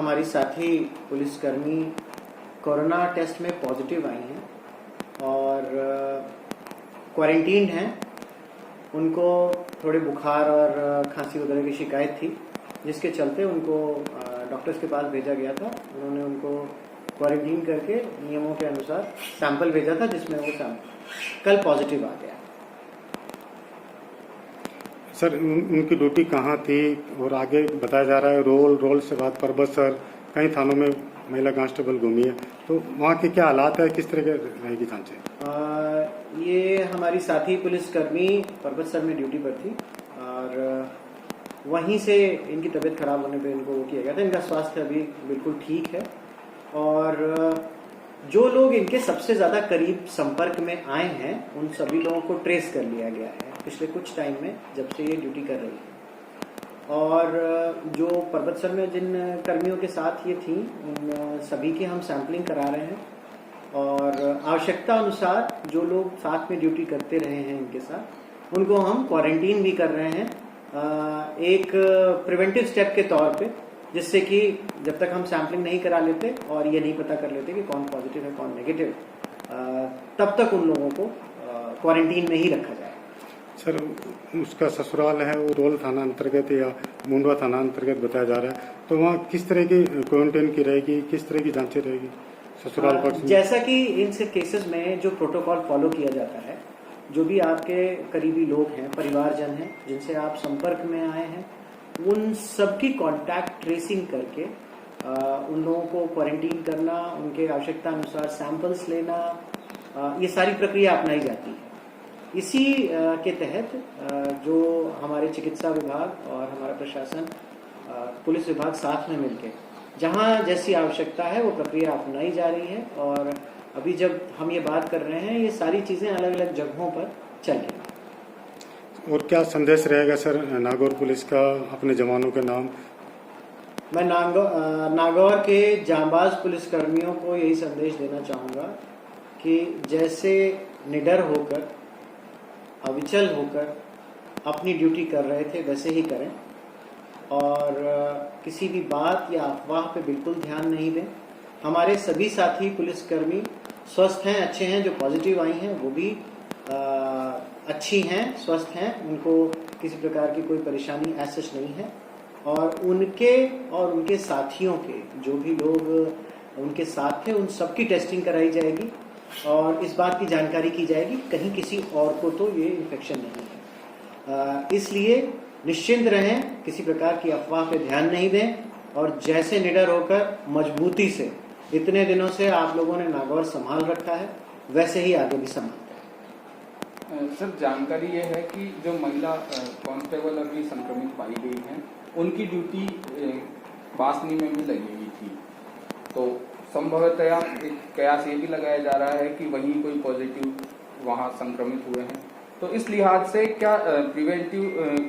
हमारी साथी पुलिसकर्मी कोरोना टेस्ट में पॉजिटिव आई हैं और क्वारंटीन हैं। उनको थोड़े बुखार और खांसी वगैरह की शिकायत थी, जिसके चलते उनको डॉक्टर्स के पास भेजा गया था। उन्होंने उनको क्वारंटीन करके नियमों के अनुसार सैंपल भेजा था, जिसमें वो सैंपल कल पॉजिटिव आ गया। सर, उनकी ड्यूटी कहाँ थी और आगे बताया जा रहा है रोल से बाद परबत सर कई थानों में महिला कांस्टेबल घूमी है, तो वहाँ के क्या हालात है, किस तरह के रहेगी जांचें? ये हमारी साथी पुलिसकर्मी परबत सर में ड्यूटी पर थी और वहीं से इनकी तबीयत खराब होने पे इनको वो किया गया था। इनका स्वास्थ्य अभी बिल्कुल ठीक है और जो लोग इनके सबसे ज़्यादा करीब संपर्क में आए हैं उन सभी लोगों को ट्रेस कर लिया गया है पिछले कुछ टाइम में, जब से ये ड्यूटी कर रही है। और जो परबत सर में जिन कर्मियों के साथ ये थी उन सभी की हम सैंपलिंग करा रहे हैं और आवश्यकता अनुसार जो लोग साथ में ड्यूटी करते रहे हैं इनके साथ उनको हम क्वारंटीन भी कर रहे हैं, एक प्रिवेंटिव स्टेप के तौर पे, जिससे कि जब तक हम सैंपलिंग नहीं करा लेते और ये नहीं पता कर लेते कि कौन पॉजिटिव है कौन नेगेटिव, तब तक उन लोगों को क्वारंटीन में ही रखा जाए। सर, उसका ससुराल है वो रोल थाना अंतर्गत या मुंडवा थाना अंतर्गत बताया जा रहा है, तो वहाँ किस तरह की क्वारंटीन की रहेगी, किस तरह की जांचें रहेगी ससुराल पक्ष में? जैसा कि इन केसेस में जो प्रोटोकॉल फॉलो किया जाता है, जो भी आपके करीबी लोग हैं, परिवारजन हैं, जिनसे आप संपर्क में आए हैं, उन सबकी कांटेक्ट ट्रेसिंग करके उन लोगों को क्वारंटीन करना, उनके आवश्यकता अनुसार सैंपल्स लेना, ये सारी प्रक्रिया अपनाई जाती है। इसी के तहत जो हमारे चिकित्सा विभाग और हमारा प्रशासन, पुलिस विभाग साथ में मिलकर जहां जैसी आवश्यकता है वो प्रक्रिया अपनाई जा रही है। और अभी जब हम ये बात कर रहे हैं, ये सारी चीजें अलग अलग जगहों पर चल रही हैं। और क्या संदेश रहेगा सर नागौर पुलिस का अपने जवानों के नाम? मैं नागौर के जांबाज पुलिसकर्मियों को यही संदेश देना चाहूँगा कि जैसे निडर होकर, अविचल होकर अपनी ड्यूटी कर रहे थे, वैसे ही करें और किसी भी बात या अफवाह पे बिल्कुल ध्यान नहीं दें। हमारे सभी साथी पुलिसकर्मी स्वस्थ हैं, अच्छे हैं। जो पॉजिटिव आई हैं वो भी अच्छी हैं, स्वस्थ हैं, उनको किसी प्रकार की कोई परेशानी ऐसा नहीं है। और उनके साथियों के जो भी लोग उनके साथ थे उन सबकी टेस्टिंग कराई जाएगी और इस बात की जानकारी की जाएगी कहीं किसी और को तो ये इन्फेक्शन नहीं है। इसलिए निश्चिंत रहें, किसी प्रकार की अफवाह पे ध्यान नहीं दें और जैसे निडर होकर मजबूती से इतने दिनों से आप लोगों ने नागौर संभाल रखा है, वैसे ही आगे भी संभालते हैं। सर, जानकारी ये है कि जो महिला कांस्टेबल अभी संक्रमित पाई गई हैं, उनकी ड्यूटी बासनी में भी लगी हुई थी, तो संभवतया एक कयास ये भी लगाया जा रहा है कि वहीं कोई पॉजिटिव वहां संक्रमित हुए हैं। तो इस लिहाज से क्या प्रिवेंटिव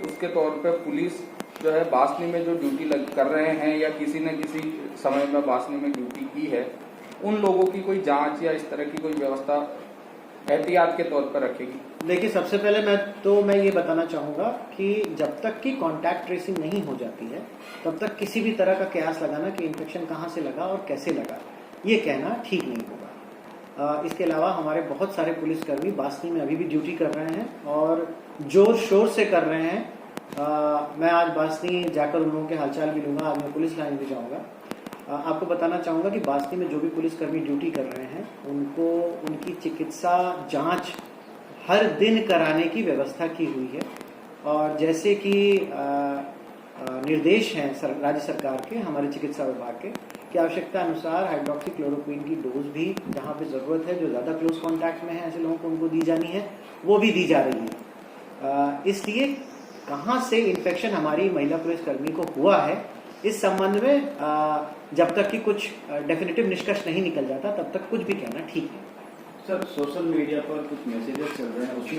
उसके तौर पर पुलिस जो है बासनी में जो ड्यूटी कर रहे हैं या किसी न किसी समय में बासनी में ड्यूटी की है, उन लोगों की कोई जांच या इस तरह की कोई व्यवस्था एहतियात के तौर पर रखेगी? देखिए, सबसे पहले मैं ये बताना चाहूंगा कि जब तक की कांटेक्ट ट्रेसिंग नहीं हो जाती है तब तक किसी भी तरह का कयास लगाना कि इन्फेक्शन कहाँ से लगा और कैसे लगा, ये कहना ठीक नहीं होगा। इसके अलावा हमारे बहुत सारे पुलिसकर्मी बासनी में अभी भी ड्यूटी कर रहे हैं और जोर शोर से कर रहे हैं। मैं आज बासनी जाकर उन लोगों के हालचाल भी लूंगा, आज मैं पुलिस लाइन भी जाऊंगा। आपको बताना चाहूँगा कि बासनी में जो भी पुलिसकर्मी ड्यूटी कर रहे हैं उनको उनकी चिकित्सा जांच हर दिन कराने की व्यवस्था की हुई है और जैसे कि निर्देश हैं राज्य सरकार के, हमारे चिकित्सा विभाग के, कि आवश्यकता अनुसार हाइड्रोक्सीक्लोरोक्विन की डोज भी जहाँ पे ज़रूरत है, जो ज़्यादा क्लोज कॉन्टैक्ट में है ऐसे लोगों को उनको दी जानी है, वो भी दी जा रही है। इसलिए कहाँ से इन्फेक्शन हमारी महिला पुलिसकर्मी को हुआ है, इस संबंध में जब तक कि कुछ डेफिनेटिव निष्कर्ष नहीं निकल जाता तब तक कुछ भी कहना ठीक है। सर, सोशल मीडिया पर कुछ मैसेजेस चल रहे हैं, उसमें